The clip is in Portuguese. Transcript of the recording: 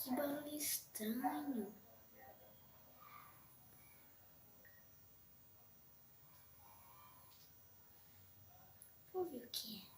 Que barulho estranho. Vou ver o que é.